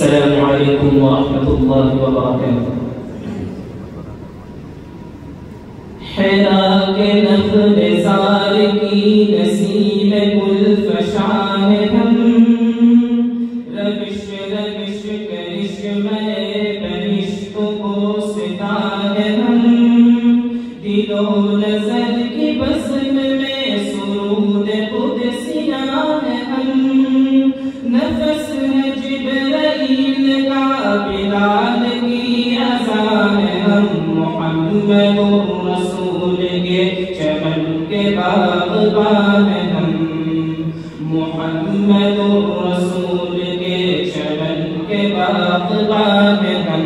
السلام علیکم ورحمۃ اللہ وبرکاتہ۔ حرا کے نخل زار کی نسیم گل فشاں ہے ہم، روش روش کرش میں بہشت کو ستا ہے ہم، دل و نظر کی بزم میں سرود قدسیاں ہے ہم، نفس ہے جبرائیل کا بلال کی اذان ہے ہم، محمد رسول کے چمن کے باغبان ہے ہم، محمد رسول کے چمن کے باغبان ہے ہم،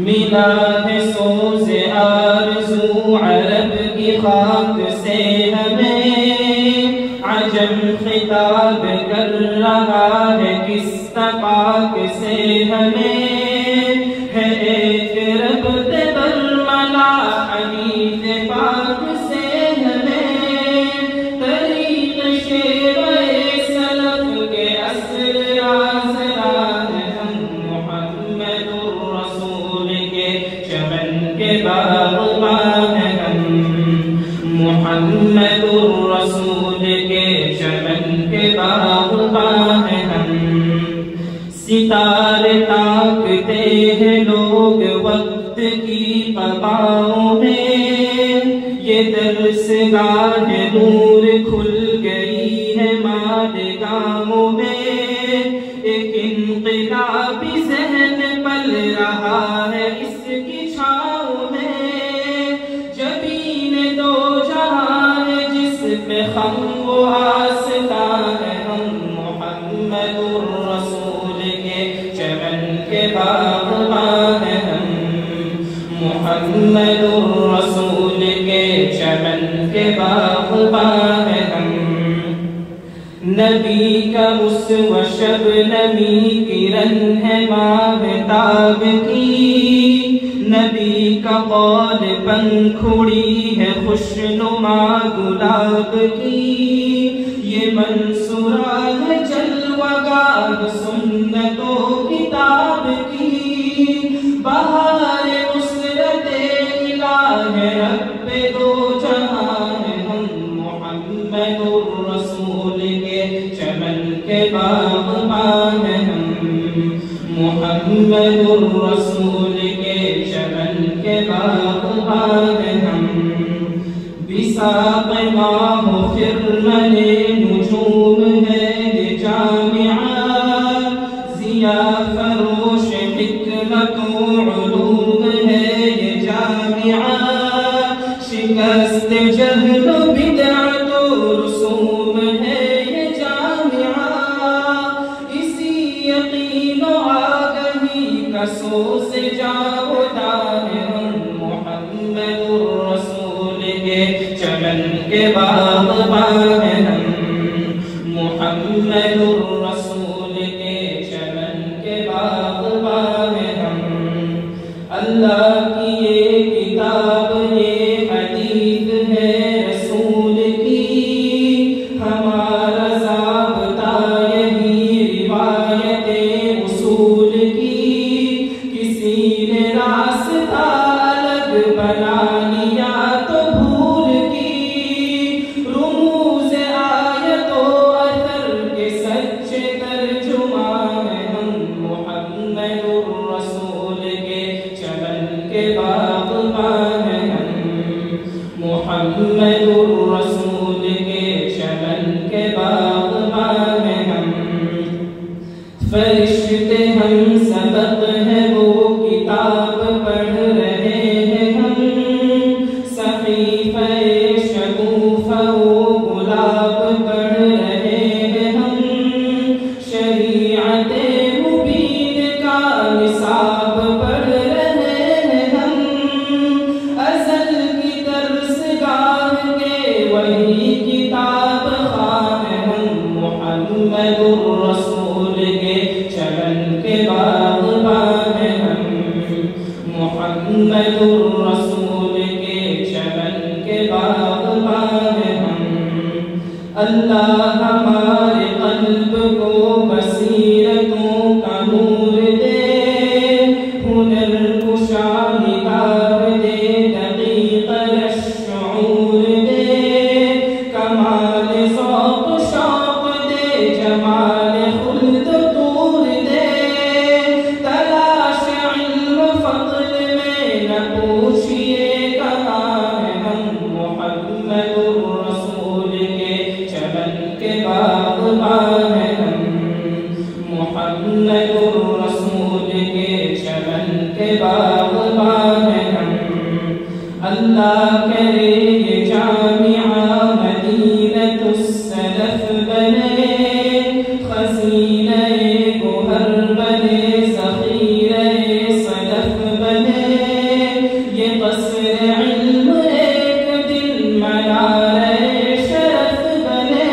ملا ہے سوز آرزو عرب کی خاک سے ہمیں، عجم خطاب کر رہا ہے کس پاک سے ہمیں، ہے ایک رب برملا حنیف پاک سے ہمیں، طریق شیوہ سلف کے اصل آزران ہم، محمد الرسول کے چمن کے باغبان ہم، محمد الرسول کے چمن کے باغبان ہم، ستارے تاکتے ہیں لوگ وقت کی قباؤں میں، یہ درسگاہ نور کھل گئی ہے مادگاہوں میں، ایک انقلابی ذہن پل رہا ہے اس کی چھاؤں میں، جبین دو جہاں ہے جس پہ خم و آستان ہے ہم، محمد الرسول کے چمن کے باغبان ہے ہم، محمد الرسول کے چمن کے باغبان ہے ہم، نبی کا اسوہ شبنمی کرن ہے ماہتاب کی، نبی کا قول پنکھڑی ہے خوشنما گلاب کی، یہ منصورہ ہے جلوہ گاہ سنت و کتاب کی، بہار نصرت الہ رب دو جہان ہم، محمد الرسول کے چمن کے باغبان ہم، محمد الرسول کے چمن کے باغبان ہم، بساق ماہ و خرمن نجوم ہے یہ جامعہ، ضیا فروش حکمت و علوم ہے یہ جامعہ، شکست جہل و بدعت و رسوم ہے یہ جامعہ، اسی یقین و آگہی کا سوز جاودان ہم، محمد الرسول کے چمن کے باغبان ہم، محمد الرسول کے چمن کے باغبان ہم، اللہ کی یہ کتاب یہ حدیث ہے رسول کی، ہمارا ضابطہ یہی روایت اصول کی، کسی نے راستہ الگ بنا لیا تو بھول کی، رموز آیت و اثر کے سچے ترجمان ہم، محمد الرسول کے چمن کے باغبان ہم، محمد الرسول کے چمن کے باغبان ہم، فرشتے ہم سبق ہے وہ کتاب پڑھ رہے ہیں ہم، صحیفہ شگوفہ و گلاب پڑھ رہے ہیں ہم، شریعت مبین کا نصاب پڑھ رہے ہیں ہم، ازل کی درسگاہ کے وہی کتاب خوان ہم، محمد الرسول کے چمن کے باغبان ہم، محمد الرسول کے چمن کے باغبان ہم، اللہ ہمارے قلب کو بصیرتوں کا نور شاہکار دے دقیق الشعور دے کمال ذوق شوق دے جمال خلد طور دے تلاش علم فضل میں نہ پوچھئے کہاں ہے ہم محمد الرسول کے چمن کے باغبان ہیں ہم محمد الرسول کے چمن کے باغبان ہیں ہم اللہ کرے یہ جامعہ مدینۃ السلف بنے خزینہ گوہر بنے ذخیرہ صدف بنے یہ قصر علم ایک دن منارہ شرف بنے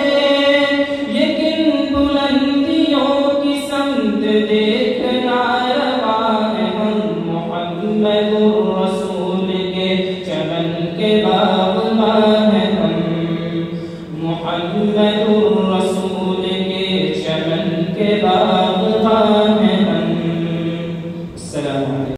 یہ کن بلندیوں کی سمت دیکھنا رواں ہے ہم محمد الرسول کے چمن کے باغبان ہیں ہم محمد الرسول کے چمن کے باغبان